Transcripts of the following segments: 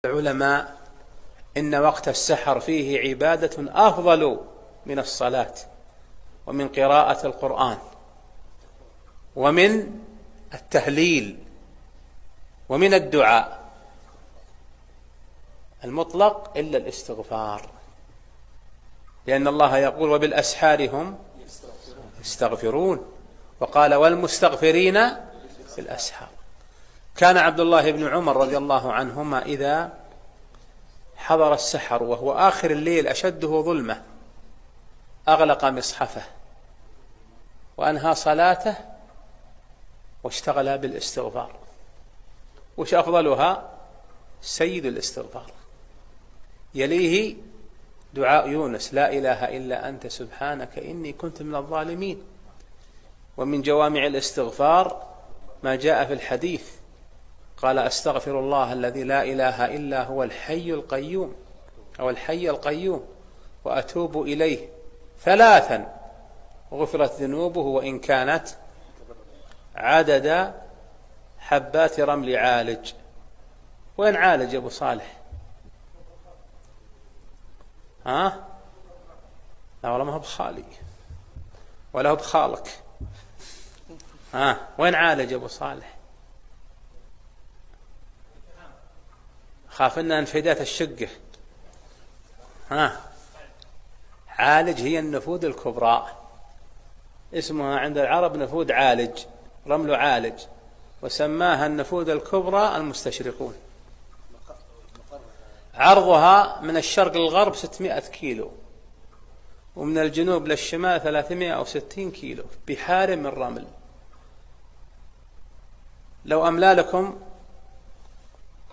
العلماء إن وقت السحر فيه عبادة أفضل من الصلاة ومن قراءة القرآن ومن التهليل ومن الدعاء المطلق إلا الاستغفار، لأن الله يقول وبالأسحار هم يستغفرون، وقال والمستغفرين بالأسحار. كان عبد الله بن عمر رضي الله عنهما إذا حضر السحر وهو آخر الليل أشده ظلمة أغلق مصحفه وأنهى صلاته واشتغل بالاستغفار. وش أفضلها؟ سيد الاستغفار، يليه دعاء يونس لا إله إلا أنت سبحانك إني كنت من الظالمين. ومن جوامع الاستغفار ما جاء في الحديث قال أستغفر الله الذي لا إله إلا هو الحي القيوم أو الحي القيوم وأتوب إليه 3 غفرت ذنوبه وإن كانت عدد حبات رمل عالج. وين عالج أبو صالح؟ لا والله ما هو بخالي ولا هو بخالك. وين عالج أبو صالح؟ خاف أنها انفدات الشقة. عالج هي النفود الكبرى، اسمها عند العرب نفود عالج، رمل عالج، وسماها النفود الكبرى المستشرقون. عرضها من الشرق للغرب 600 كيلو ومن الجنوب للشمال 360 كيلو بحار من رمل. لو أملا لكم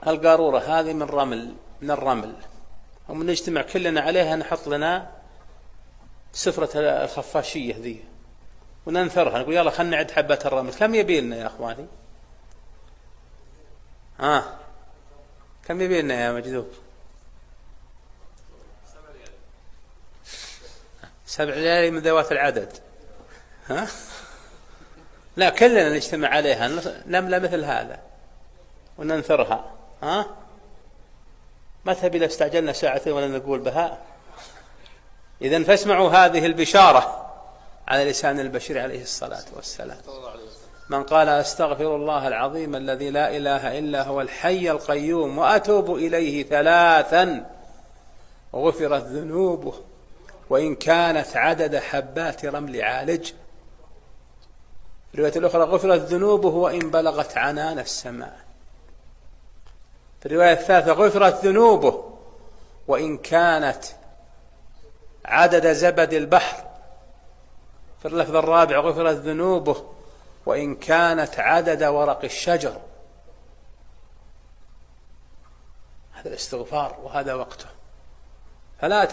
القارورة هذه من الرمل ومن نجتمع كلنا عليها نحط لنا سفرة الخفاشية ذي وننثرها نقول يلا خلنا نعد حبات الرمل، كم يبي لنا يا أخواني؟ كم يبي لنا يا مجذوب؟ 7 ليالي من ذوات العدد. لا كلنا نجتمع عليها نملة مثل هذا وننثرها. ما تبي لو استعجلنا 2 ساعة ولا نقول بها. إذن فاسمعوا هذه البشارة على لسان البشير عليه الصلاة والسلام. من قال أستغفر الله العظيم الذي لا إله إلا هو الحي القيوم وأتوب إليه 3 غفرت ذنوبه وإن كانت عدد حبات رمل عالج. في الرواية الأخرى غفرت ذنوبه وإن بلغت عنان السماء. في الرواية الثالثة غفرت ذنوبه وإن كانت عدد زبد البحر. في اللفظ الرابع غفرت ذنوبه وإن كانت عدد ورق الشجر. هذا الاستغفار وهذا وقته، فلا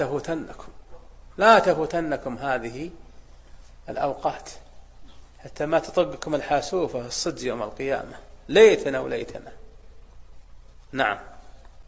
تفوتنكم هذه الأوقات حتى ما تطقكم الحاسوفة الصدز يوم القيامة. ليتنا وليتنا. نعم.